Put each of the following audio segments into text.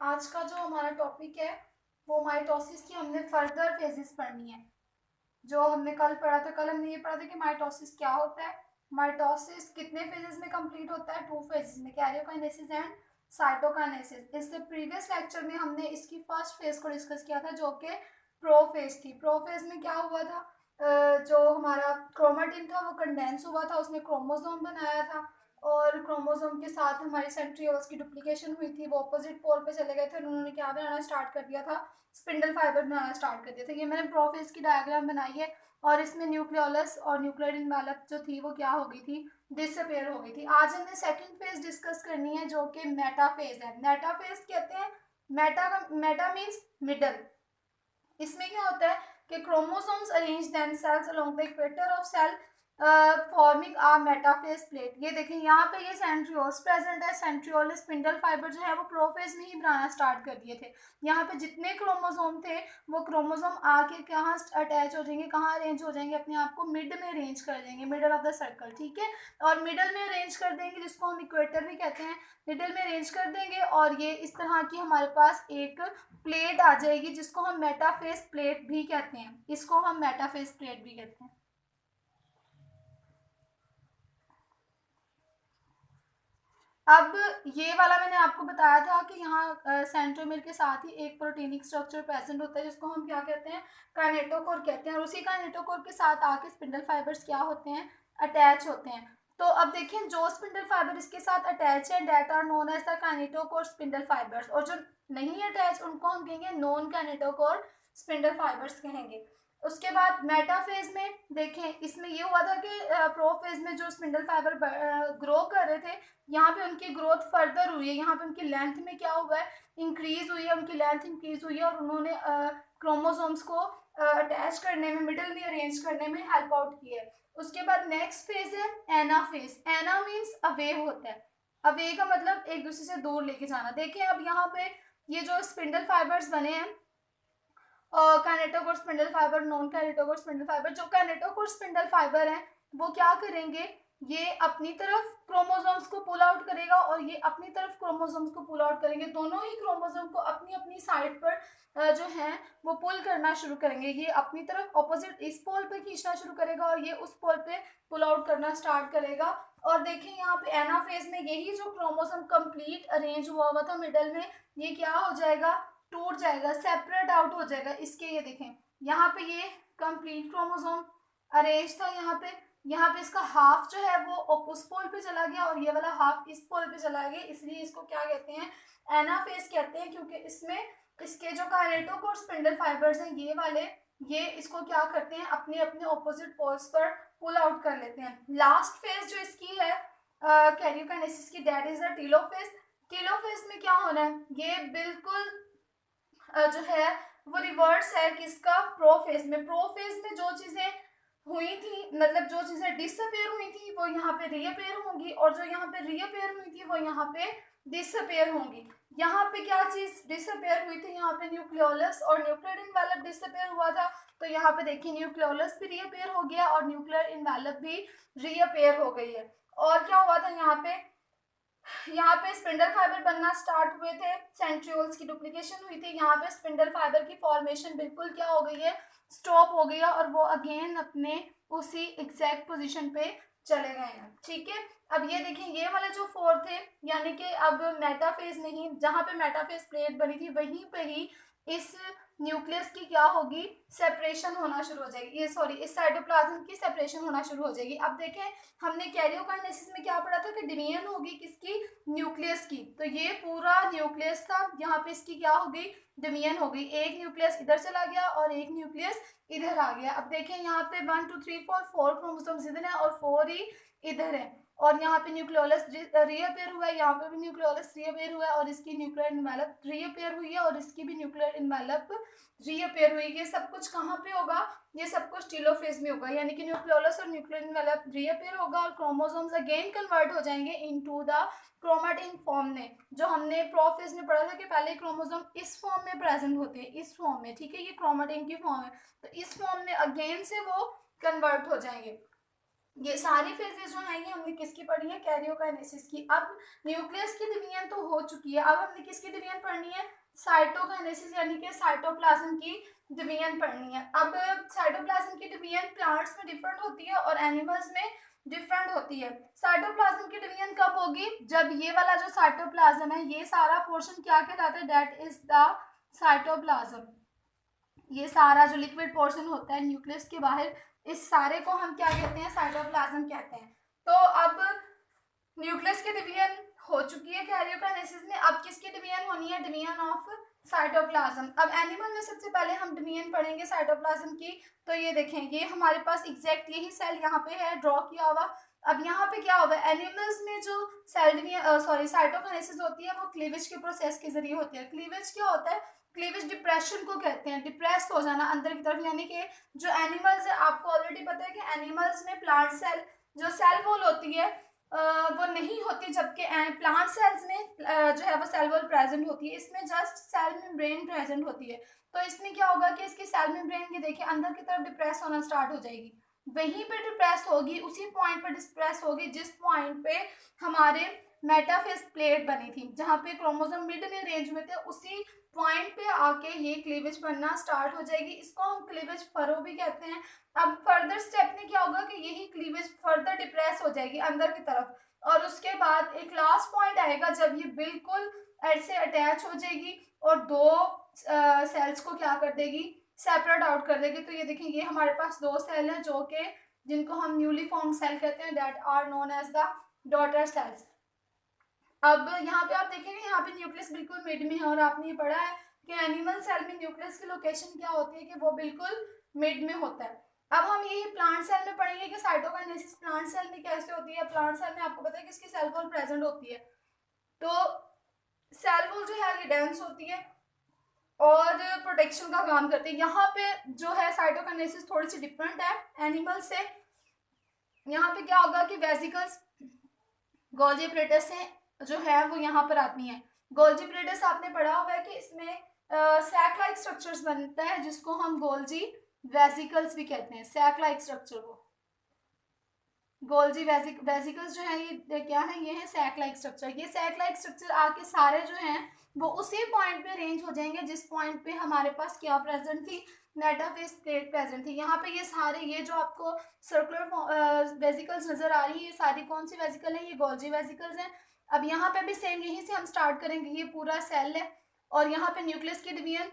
आज का जो हमारा टॉपिक है वो माइटोसिस की हमने फर्दर फेजेस पढ़नी है। जो हमने कल पढ़ा था, कल हमने ये पढ़ा था कि माइटोसिस क्या होता है, माइटोसिस कितने फेजेस में कंप्लीट होता है, 2 फेजेस में, कैरियोकाइनेसिस एंड साइटोकाइनेसिस। इससे प्रीवियस लेक्चर में हमने इसकी फर्स्ट फेज को डिस्कस किया था जो कि प्रोफेज थी। प्रोफेज में क्या हुआ था, जो हमारा क्रोमेटिन था वो कंडेंस हुआ था, उसने क्रोमोसोम बनाया था और क्रोमोसोम के साथ हमारी सेंट्रियोल्स की डुप्लीकेशन हुई थी, वो अपोजिट पोल पे चले गए थे और उन्होंने क्या बनाना स्टार्ट कर दिया था, स्पिंडल फाइबर बनाना स्टार्ट कर दिया था। ये मैंने प्रोफेज की डायग्राम बनाई है और इसमें न्यूक्लियोलस और न्यूक्लियर इनवेलप जो थी वो क्या हो गई थी, डिसअपेयर हो गई थी। आज हमने सेकंड फेज डिस्कस करनी है जो कि मेटाफेज है। मेटाफेज कहते हैं, मेटा मीन्स मिडल। इसमें क्या होता है कि chromosomes arrange themselves along the equator of cell forming a metaphase plate. ये देखें यहाँ पे ये सेंट्रियोल्स प्रेजेंट है। सेंट्रियोल स्पिंडल फाइबर जो है वो प्रोफेज में ही बनाना स्टार्ट कर दिए थे। यहाँ पे जितने क्रोमोसोम थे वो क्रोमोसोम आके कहाँ अटैच हो जाएंगे, कहाँ अरेंज हो जाएंगे, अपने आप को मिड में अरेंज कर देंगे, मिडल ऑफ द सर्कल, ठीक है। और मिडल में अरेंज कर देंगे जिसको हम इक्वेटर भी कहते हैं, मिडल में अरेंज कर देंगे और ये इस तरह की हमारे पास एक प्लेट आ जाएगी जिसको हम मेटाफेस प्लेट भी कहते हैं। इसको हम मेटाफेस प्लेट भी कहते हैं। अब ये वाला मैंने आपको बताया था कि यहाँ सेंट्रोमियर के साथ ही एक प्रोटीनिक स्ट्रक्चर प्रेजेंट होता है जिसको हम क्या कहते हैं, काइनेटोकोर कहते हैं। और उसी काइनेटोकोर के साथ आके स्पिंडल फाइबर्स क्या होते हैं, अटैच होते हैं। तो अब देखें जो स्पिंडल फाइबर इसके साथ अटैच है that are known as the kinetochore spindle fibres, और जो नहीं अटैच उनको हम कहेंगे नॉन काइनेटोकोर स्पिंडल फाइबर्स कहेंगे। उसके बाद मेटाफेज में देखें, इसमें ये हुआ था कि प्रोफेज में जो स्पिंडल फाइबर ग्रो कर रहे थे, यहाँ पे उनकी ग्रोथ फर्दर हुई है, यहाँ पे उनकी लेंथ में क्या हुआ है, इंक्रीज हुई है, उनकी लेंथ इंक्रीज हुई है और उन्होंने क्रोमोसोम्स को अटैच करने में, मिडिल में अरेंज करने में हेल्प आउट किया है। उसके बाद नेक्स्ट फेज है एनाफेज। एना मीन्स अवे होता है। अवे का मतलब एक दूसरे से दूर लेके जाना। देखिए अब यहाँ पे ये जो स्पिंडल फाइबर्स बने हैं, kinetochore spindle fibre, non kinetochore spindle fibre. जो काइनेटोकोर स्पिंडल फाइबर है वो क्या करेंगे, ये अपनी तरफ क्रोमोसोम्स को पुल आउट करेगा और ये अपनी तरफ क्रोमोसोम्स को पुल आउट करेंगे। दोनों ही क्रोमोसोम को अपनी अपनी साइड पर जो है वो पुल करना शुरू करेंगे। ये अपनी तरफ ऑपोजिट इस पोल पे खींचना शुरू करेगा और ये उस पोल पे पुल आउट करना स्टार्ट करेगा। और देखिए यहाँ पे एनाफेज में यही जो क्रोमोसोम कंप्लीट अरेंज हुआ हुआ था मिडल में, ये क्या हो जाएगा, टूट जाएगा, सेपरेट आउट हो जाएगा। इसके ये देखें यहाँ पे ये कंप्लीट क्रोमोसोम अरेंज था, यहाँ पे इसका हाफ जो है वो उस पोल पे चला गया और ये वाला हाफ इस पोल पे चला गया, इसलिए इसको क्या कहते हैं, एनाफेज कहते हैं। क्योंकि इसमें इसके जो काइनेटोकोर स्पिंडल फाइबर्स हैं ये वाले, ये इसको क्या करते हैं, अपने अपने ऑपोजिट पोल्स पर पुल आउट कर लेते हैं। लास्ट फेज जो इसकी है कैरियोकाइनेसिस की, that is the telophase. Telophase में क्या होना है, ये बिल्कुल जो है वो रिवर्स है किसका, प्रोफेज में। प्रोफेज में जो चीजें हुई थी, मतलब जो चीजें डिसअपेयर हुई थी वो यहाँ पे रीअपेयर होंगी और जो यहाँ पे रीअपेयर हुई थी वो यहाँ पे डिसअपेयर होंगी। यहाँ पे क्या चीज डिसअपेयर हुई थी, यहाँ पे न्यूक्लियोलस और न्यूक्लियर इनवेलप डिसअपेयर हुआ था। तो यहाँ पे देखिए न्यूक्लियोलस भी रीअपेयर हो गया और न्यूक्लियर इनवेलप भी रीअपेयर हो गई है। और क्या हुआ था यहाँ पे स्पिंडल फाइबर बनना स्टार्ट हुए थे, सेंट्रियोल्स की डुप्लीकेशन हुई थी, यहाँ पे स्पिंडल फाइबर की फॉर्मेशन बिल्कुल क्या हो गई है, स्टॉप हो गई है और वो अगेन अपने उसी एग्जैक्ट पोजीशन पे चले गए हैं, ठीक है। अब ये देखें ये वाले जो फोर थे, यानी कि अब मेटाफेज नहीं, जहाँ पे मेटाफेज प्लेट बनी थी वहीं पे ही इस न्यूक्लियस की क्या होगी, सेपरेशन होना शुरू हो जाएगी, ये सॉरी इस साइटोप्लाज्म की सेपरेशन होना शुरू हो जाएगी। अब देखें हमने कैरियोकाइनेसिस में क्या पढ़ा था कि डिवीजन होगी किसकी, न्यूक्लियस की। तो ये पूरा न्यूक्लियस था, यहाँ पे इसकी क्या हो गई, डिवीजन हो गई, एक न्यूक्लियस इधर चला गया और एक न्यूक्लियस इधर आ गया। अब देखें यहाँ पे 1 2 3 4 4 क्रोमोसोम्स इधर है और 4 ही इधर है। और यहाँ पे न्यूक्लियोलस रीअपेयर हुआ है, यहाँ पे भी न्यूक्लियोलस रीअपेयर हुआ है और इसकी न्यूक्लियर इनवेलप रीअपेयर हुई है और इसकी भी न्यूक्लियर इनवेलप रीअपेयर हुई है। ये सब कुछ कहाँ पे होगा, ये सब कुछ टीलोफेज में होगा, यानी कि न्यूक्लियोलस और न्यूक्लियर इनवेलप रीअपेयर होगा और क्रोमोसोम्स अगेन कन्वर्ट हो जाएंगे इनटू द क्रोमैटिन फॉर्म में। जो हमने प्रोफेज में पढ़ा था कि पहले क्रोमोसोम इस फॉर्म में प्रेजेंट होते हैं, इस फॉर्म में, ठीक है, ये क्रोमैटिन की फॉर्म है, तो इस फॉर्म में अगेन से वो कन्वर्ट हो जाएंगे। ये सारी फेजेस जो हैं ये हमने किसकी पढ़ी है, कैरियोकाइनेसिस की। अब न्यूक्लियस की डिवीजन तो हो चुकी है, अब हमने किसकी डिवीजन पढ़नी है, साइटोकाइनेसिस यानी कि साइटोप्लाज्म की डिवीजन पढ़नी है। अब साइटोप्लाज्म की डिवीजन प्लांट्स में डिफरेंट होती है और एनिमल्स में डिफरेंट होती है। साइटोप्लाज्म की डिवीजन कब होगी, जब ये वाला जो साइटोप्लाज्म है ये सारा पोर्शन क्या कहलाता है, दैट इज द साइटोप्लाज्म। ये सारा जो लिक्विड पोर्शन होता है न्यूक्लियस के बाहर, इस सारे को हम क्या कहते हैं, साइटोप्लाज्म कहते हैं। तो अब न्यूक्लियस की डिवीजन हो चुकी है कैरियोकाइनेसिस में, अब किसकी डिवीजन होनी है, डिवीजन ऑफ साइटोप्लाज्म। अब एनिमल में सबसे पहले हम डिवीजन पढ़ेंगे साइटोप्लाज्म की। तो ये देखें, ये हमारे पास एग्जैक्ट यही सेल यहाँ पे है ड्रॉ किया हुआ। अब यहाँ पे क्या होगा, एनिमल्स में जो सेल सॉरी साइटोकाइनेसिस होती है वो क्लीवेज के प्रोसेस के जरिए होती है। क्लीवेज क्या होता है, क्लीवेज डिप्रेशन को कहते हैं, डिप्रेस हो जाना अंदर की तरफ, यानी कि जो एनिमल्स है, आपको ऑलरेडी पता है कि एनिमल्स में प्लांट सेल जो सेल वॉल होती है वो नहीं होती, जबकि प्लांट सेल्स में जो है वो सेल वॉल प्रेजेंट होती है, इसमें जस्ट सेल मेम्ब्रेन प्रेजेंट होती है। तो इसमें क्या होगा कि इसकी सेल मेम्ब्रेन की देखिए अंदर की तरफ डिप्रेस होना स्टार्ट हो जाएगी, वहीं पे डिप्रेस होगी, उसी पॉइंट पे डिप्रेस होगी जिस पॉइंट पे हमारे मेटाफेज प्लेट बनी थी, जहाँ पे क्रोमोसोम मिड में अरेंज हुए थे, उसी पॉइंट पे आके ये क्लीवेज बनना स्टार्ट हो जाएगी। इसको हम क्लीवेज फरो भी कहते हैं। अब फर्दर स्टेप में क्या होगा कि यही क्लीवेज फर्दर डिप्रेस हो जाएगी अंदर की तरफ, और उसके बाद एक लास्ट पॉइंट आएगा जब ये बिल्कुल ऐसे अटैच हो जाएगी और दो सेल्स को क्या कर देगी, सेपरेट आउट कर देगी। तो ये देखिए, ये हमारे पास दो सेल हैं जो कि जिनको हम न्यूली फॉर्म सेल कहते हैं, that are known as the daughter cells. अब यहाँ पे आप देखेंगे, यहाँ पे न्यूक्लियस बिल्कुल मिड में है, और आपने ये पढ़ा है कि एनिमल सेल में न्यूक्लियस की लोकेशन क्या होती है, कि वो बिल्कुल मिड में होता है। अब हम यही प्लांट सेल में पढ़ेंगे कि साइटोकाइनेसिस प्लांट सेल में कैसे होती है। प्लांट सेल में आपको पता है कि इसकी सेल वॉल प्रेजेंट होती है, तो सेल वॉल जो है ये डेंस होती है और प्रोटेक्शन का काम करती है। यहाँ पे जो है साइटोकाइनेसिस थोड़ी सी डिफरेंट है एनिमल से। यहाँ पे क्या होगा कि वेसिकल्स गोल्जी एपरेटस से जो है वो यहाँ पर आती हैं। गोल्जी एपरेटस आपने पढ़ा हुआ है कि इसमें सैक लाइक स्ट्रक्चर्स बनता है, जिसको हम गोल्जी वेसिकल्स भी कहते हैं। सैक लाइक स्ट्रक्चर को गोल्जी वेसिकल्स जो है ये क्या है, ये है सैक लाइक स्ट्रक्चर। ये सैक लाइक स्ट्रक्चर आके सारे जो हैं वो उसी पॉइंट पे अरेंज हो जाएंगे जिस पॉइंट पे हमारे पास क्या प्रेजेंट थी, मेटाफेज प्लेट प्रेजेंट थी। यहाँ पे ये सारे, ये जो आपको सर्कुलर वेसिकल्स नजर आ रही है, ये सारी कौन सी वेसिकल है, ये गोल्जी वेसिकल्स हैं। अब यहाँ पे भी सेम यहीं से हम स्टार्ट करेंगे, ये पूरा सेल है और यहाँ पे न्यूक्लियस की डिवीजन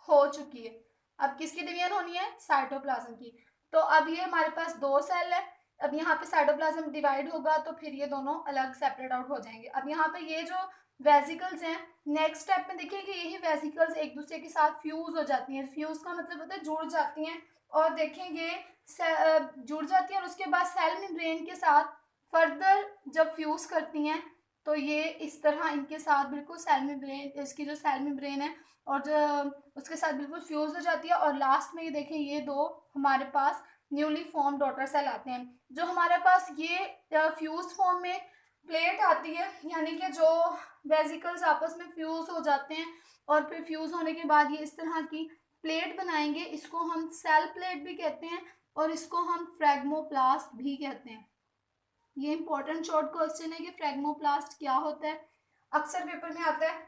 हो चुकी है। अब किसकी डिवीजन होनी है, साइटोप्लाज्म की। तो अब ये हमारे पास दो सेल है, अब यहाँ पे साइटोप्लाज्म डिवाइड होगा तो फिर ये दोनों अलग सेपरेट आउट हो जाएंगे। अब यहाँ पे ये जो वेसिकल्स हैं, नेक्स्ट स्टेप में देखिए कि यही वेसिकल्स एक दूसरे के साथ फ्यूज हो जाती हैं। फ्यूज का मतलब होता है जुड़ जाती हैं, और देखेंगे जुड़ जाती हैं और उसके बाद सेल मेम्ब्रेन के साथ फर्दर जब फ्यूज करती हैं तो ये इस तरह इनके साथ बिल्कुल सेल मेम्ब्रेन, इसकी जो सेल मेम्ब्रेन है और जो उसके साथ बिल्कुल फ्यूज हो जाती है, और लास्ट में ये देखें ये दो हमारे पास न्यूली फॉर्म डॉटर सेल आते हैं। जो हमारे पास ये फ्यूज फॉर्म में प्लेट आती है, यानी कि जो वेसिकल्स आपस में फ्यूज हो जाते हैं और फिर फ्यूज होने के बाद ये इस तरह की प्लेट बनाएंगे, इसको हम सेल प्लेट भी कहते हैं और इसको हम फ्रेगमोप्लास्ट भी कहते हैं। ये इंपॉर्टेंट शॉर्ट क्वेश्चन है कि फ्रेगमोप्लास्ट क्या होता है, अक्सर पेपर में आता है,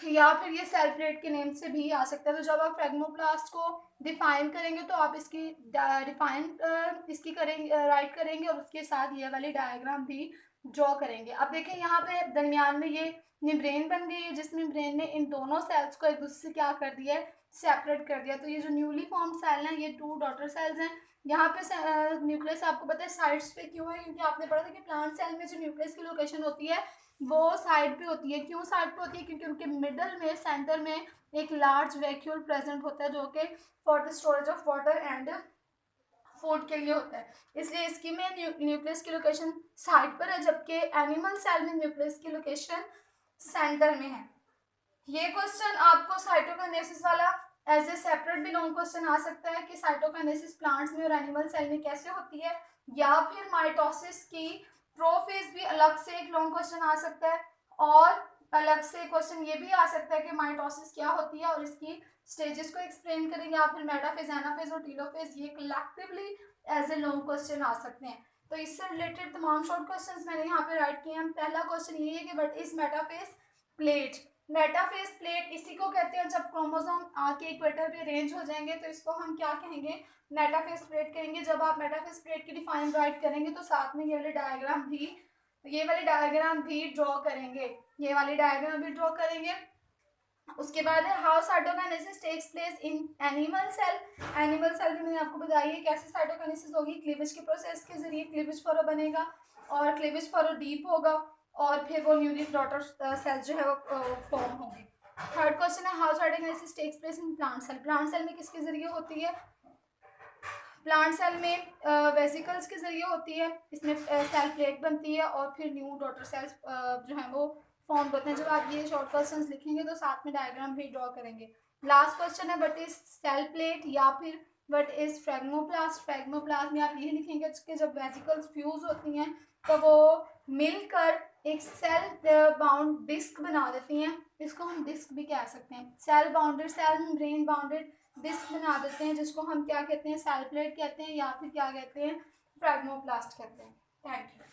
या फिर ये सेल प्लेट के नेम से भी आ सकता है। तो जब आप फ्रेगमोप्लास्ट को डिफाइन करेंगे तो आप इसकी डिफाइन इसकी करेंगे, राइट करेंगे और उसके साथ ये वाली डायग्राम भी ड्रॉ करेंगे। अब देखें यहाँ पे दरमियान में ये मेम्ब्रेन बन गई है, जिस मेम्ब्रेन ने इन दोनों सेल्स को एक दूसरे से क्या कर दिया है, सेपरेट कर दिया। तो ये जो न्यूली फॉर्म सेल हैं ये टू डॉटर सेल्स हैं। यहाँ पे न्यूक्लियस आपको पता है साइड्स पे क्यों है, क्योंकि आपने पढ़ा था कि प्लांट सेल में जो न्यूक्लियस की लोकेशन होती है वो साइड पे होती है। क्यों साइड पे होती है, क्योंकि उनके मिडल में, सेंटर में एक लार्ज वैक्यूल प्रेजेंट होता है जो कि for the storage of water and food के लिए होता है, इसलिए इसकी में न्यूक्लियस की लोकेशन साइड पर है, जबकि एनिमल सेल में न्यूक्लियस की लोकेशन सेंटर में है। ये क्वेश्चन आपको साइटोकाइनेसिस वाला एज ए सेपरेट भी लॉन्ग क्वेश्चन आ सकता है कि साइटोकाइनेसिस प्लांट्स में और एनिमल सेल में कैसे होती है, या फिर माइटोसिस की प्रोफेज भी अलग से एक लॉन्ग क्वेश्चन आ सकता है। और अलग से क्वेश्चन ये भी आ सकता है कि माइटोसिस क्या होती है और इसकी स्टेजेस को एक्सप्लेन करेंगे, या फिर मेटाफेज, एनाफेज और टीलोफेज, ये collectively as a long question आ सकते हैं। तो इससे रिलेटेड तमाम शॉर्ट क्वेश्चंस मैंने यहाँ पे राइट किए हैं। पहला क्वेश्चन ये है कि what is metaphase plate. Metaphase plate इसी को कहते हैं जब क्रोमोसोम आके इक्वेटर पे अरेंज हो जाएंगे तो इसको हम क्या कहेंगे, मेटाफेज प्लेट कहेंगे। जब आप मेटाफेज प्लेट की डिफाइन राइट करेंगे तो साथ में ये वाले डायग्राम भी ड्रॉ करेंगे, ये वाली डायग्राम भी ड्रॉ करेंगे। उसके बाद है how cytokinesis takes place in animal cell. Animal cell भी मैंने आपको बताई है कैसे साइटोकाइनेसिस होगी, क्लीवेज के प्रोसेस के जरिए क्लीवेज फॉरो बनेगा और क्लीवेज फॉरो डीप होगा और फिर वो न्यूली डॉटर सेल्स जो है वो फॉर्म होंगे। थर्ड क्वेश्चन है how cytokinesis takes place in plant cell. Plant cell में किसके जरिए होती है, प्लांट सेल में वेसिकल्स के जरिए होती है, इसमें सेल प्लेट बनती है और फिर न्यू डॉटर सेल्स जो है वो फॉर्म होते हैं। जब आप ये शॉर्ट क्वेश्चंस लिखेंगे तो साथ में डायग्राम भी ड्रॉ करेंगे। लास्ट क्वेश्चन है व्हाट इज सेल प्लेट या फिर व्हाट इज फ्रेगमोप्लास्ट। फ्रेगमोप्लास्ट में आप ये लिखेंगे कि जब वेसिकल्स फ्यूज होती हैं तो वो मिलकर एक सेल बाउंड डिस्क बना देती हैं, इसको हम डिस्क भी कह सकते हैं। Cell bounded, cell membrane bounded disc बना देते हैं जिसको हम क्या कहते हैं, सेल प्लेट कहते हैं या फिर क्या कहते हैं, फ्रेगमोप्लास्ट कहते हैं। Thank you.